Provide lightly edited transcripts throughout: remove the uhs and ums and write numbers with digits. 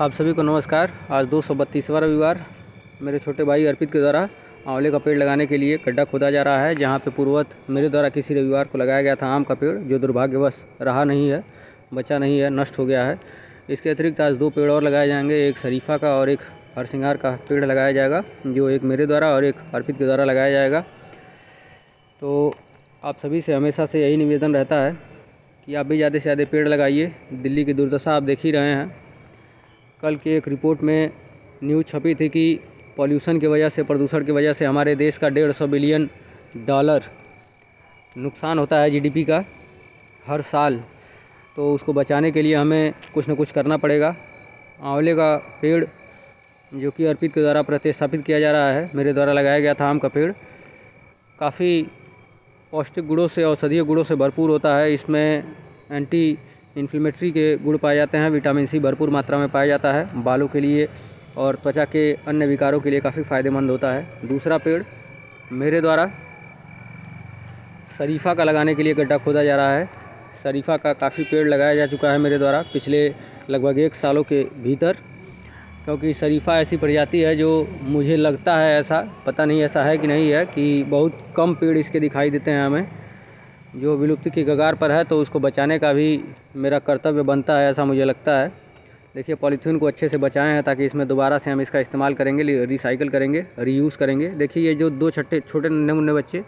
आप सभी को नमस्कार। आज 232वां रविवार मेरे छोटे भाई अर्पित के द्वारा आंवले का पेड़ लगाने के लिए गड्ढा खोदा जा रहा है, जहां पे पूर्ववत मेरे द्वारा किसी रविवार को लगाया गया था आम का पेड़, जो दुर्भाग्यवश रहा नहीं है, बचा नहीं है, नष्ट हो गया है। इसके अतिरिक्त आज 2 पेड़ और लगाए जाएंगे, एक शरीफा का और एक हरसिंगार का पेड़ लगाया जाएगा, जो एक मेरे द्वारा और एक अर्पित के द्वारा लगाया जाएगा। तो आप सभी से हमेशा से यही निवेदन रहता है कि आप भी ज़्यादा से ज़्यादा पेड़ लगाइए। दिल्ली की दुर्दशा आप देख ही रहे हैं। कल की एक रिपोर्ट में न्यूज़ छपी थी कि पॉल्यूशन की वजह से, प्रदूषण की वजह से हमारे देश का $150 बिलियन नुकसान होता है जीडीपी का हर साल। तो उसको बचाने के लिए हमें कुछ न कुछ करना पड़ेगा। आंवले का पेड़ जो कि अर्पित के द्वारा प्रतिस्थापित किया जा रहा है, मेरे द्वारा लगाया गया था आम का पेड़, काफ़ी पौष्टिक गुणों से, औषधीय गुणों से भरपूर होता है। इसमें एंटी इन्फ्लेमेटरी के गुण पाए जाते हैं, विटामिन सी भरपूर मात्रा में पाया जाता है, बालों के लिए और त्वचा के अन्य विकारों के लिए काफ़ी फ़ायदेमंद होता है। दूसरा पेड़ मेरे द्वारा शरीफा का लगाने के लिए गड्ढा खोदा जा रहा है। शरीफा का काफ़ी पेड़ लगाया जा चुका है मेरे द्वारा पिछले लगभग 1 सालों के भीतर, क्योंकि शरीफा ऐसी प्रजाति है जो मुझे लगता है, ऐसा पता नहीं ऐसा है कि नहीं है, कि बहुत कम पेड़ इसके दिखाई देते हैं हमें, जो विलुप्ति की कगार पर है। तो उसको बचाने का भी मेरा कर्तव्य बनता है, ऐसा मुझे लगता है। देखिए, पॉलीथीन को अच्छे से बचाए हैं ताकि इसमें दोबारा से हम इसका इस्तेमाल करेंगे, रिसाइकिल करेंगे, रीयूज़ करेंगे। देखिए, ये जो 2 छोटे नन्हे मुन्ने बच्चे,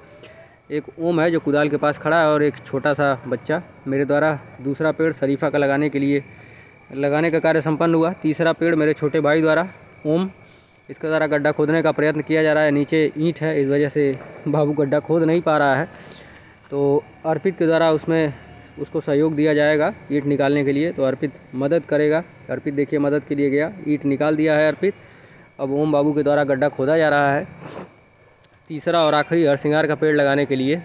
एक ओम है जो कुदाल के पास खड़ा है और एक छोटा सा बच्चा, मेरे द्वारा दूसरा पेड़ शरीफा का लगाने का कार्य संपन्न हुआ। तीसरा पेड़ मेरे छोटे भाई द्वारा ओम, इसके द्वारा गड्ढा खोदने का प्रयत्न किया जा रहा है। नीचे ईंट है, इस वजह से बाबू गड्ढा खोद नहीं पा रहा है, तो अर्पित के द्वारा उसको सहयोग दिया जाएगा ईंट निकालने के लिए। तो अर्पित मदद करेगा। अर्पित देखिए मदद के लिए गया, ईंट निकाल दिया है अर्पित। अब ओम बाबू के द्वारा गड्ढा खोदा जा रहा है। तीसरा और आखिरी हरसिंगार का पेड़ लगाने के लिए।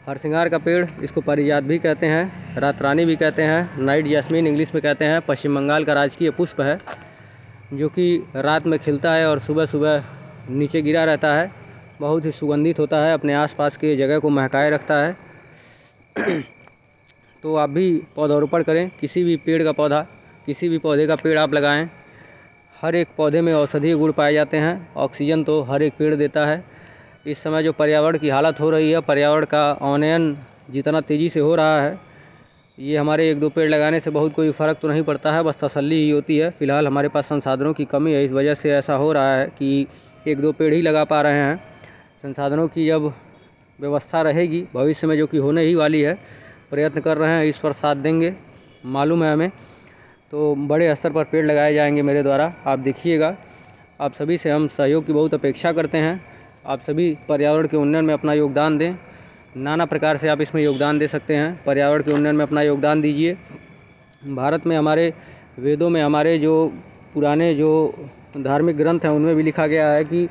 हरसिंगार का पेड़, इसको पारिजात भी कहते हैं, रातरानी भी कहते हैं, नाइट जैस्मीन इंग्लिश में कहते हैं। पश्चिम बंगाल का राजकीय पुष्प है, जो कि रात में खिलता है और सुबह सुबह नीचे गिरा रहता है। बहुत ही सुगंधित होता है, अपने आसपास के जगह को महकाए रखता है। तो आप भी पौधारोपण करें, किसी भी पेड़ का पौधा, किसी भी पौधे का पेड़ आप लगाएं। हर एक पौधे में औषधीय गुण पाए जाते हैं। ऑक्सीजन तो हर एक पेड़ देता है। इस समय जो पर्यावरण की हालत हो रही है, पर्यावरण का अवनयन जितना तेज़ी से हो रहा है, ये हमारे 1-2 पेड़ लगाने से बहुत कोई फ़र्क तो नहीं पड़ता है, बस तसल्ली ही होती है। फ़िलहाल हमारे पास संसाधनों की कमी है, इस वजह से ऐसा हो रहा है कि 1-2 पेड़ ही लगा पा रहे हैं। संसाधनों की जब व्यवस्था रहेगी भविष्य में, जो कि होने ही वाली है, प्रयत्न कर रहे हैं, इस पर साथ देंगे, मालूम है हमें, तो बड़े स्तर पर पेड़ लगाए जाएंगे मेरे द्वारा। आप देखिएगा, आप सभी से हम सहयोग की बहुत अपेक्षा करते हैं। आप सभी पर्यावरण के उन्नयन में अपना योगदान दें। नाना प्रकार से आप इसमें योगदान दे सकते हैं। पर्यावरण के उन्नयन में अपना योगदान दीजिए। भारत में हमारे वेदों में, हमारे जो पुराने जो धार्मिक ग्रंथ हैं, उनमें भी लिखा गया है कि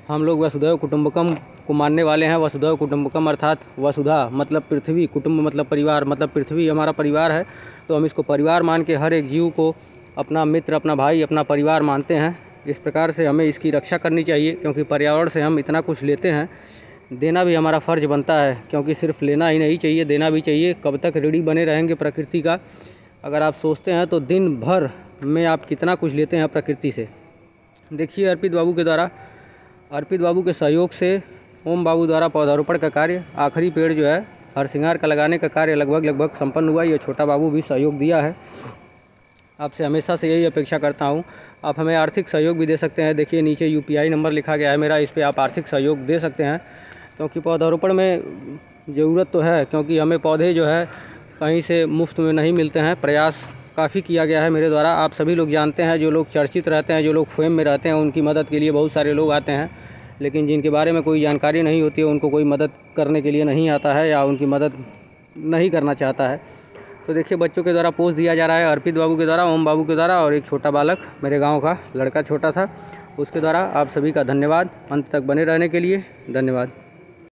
हम लोग वसुधैव कुटुंबकम को मानने वाले हैं। वसुधैव कुटुंबकम अर्थात वसुधा मतलब पृथ्वी, कुटुंब मतलब परिवार, मतलब पृथ्वी हमारा परिवार है। तो हम इसको परिवार मान के हर एक जीव को अपना मित्र, अपना भाई, अपना परिवार मानते हैं। इस प्रकार से हमें इसकी रक्षा करनी चाहिए, क्योंकि पर्यावरण से हम इतना कुछ लेते हैं, देना भी हमारा फ़र्ज़ बनता है, क्योंकि सिर्फ लेना ही नहीं चाहिए, देना भी चाहिए। कब तक ऋणी बने रहेंगे प्रकृति का? अगर आप सोचते हैं तो दिन भर में आप कितना कुछ लेते हैं प्रकृति से। देखिए, अर्पित बाबू के सहयोग से ओम बाबू द्वारा पौधारोपण का कार्य, आखिरी पेड़ जो है हरसिंगार का लगाने का कार्य लगभग संपन्न हुआ। ये छोटा बाबू भी सहयोग दिया है। आपसे हमेशा से यही अपेक्षा करता हूँ। आप हमें आर्थिक सहयोग भी दे सकते हैं। देखिए, नीचे UPI नंबर लिखा गया है मेरा, इस पर आप आर्थिक सहयोग दे सकते हैं, क्योंकि पौधारोपण में ज़रूरत तो है, क्योंकि हमें पौधे जो है कहीं से मुफ्त में नहीं मिलते हैं। प्रयास काफ़ी किया गया है मेरे द्वारा। आप सभी लोग जानते हैं, जो लोग चर्चित रहते हैं, जो लोग फेम में रहते हैं, उनकी मदद के लिए बहुत सारे लोग आते हैं, लेकिन जिनके बारे में कोई जानकारी नहीं होती है, उनको कोई मदद करने के लिए नहीं आता है या उनकी मदद नहीं करना चाहता है। तो देखिए, बच्चों के द्वारा पोस्ट दिया जा रहा है, अर्पित बाबू के द्वारा, ओम बाबू के द्वारा, और एक छोटा बालक, मेरे गाँव का लड़का छोटा था, उसके द्वारा। आप सभी का धन्यवाद। अंत तक बने रहने के लिए धन्यवाद।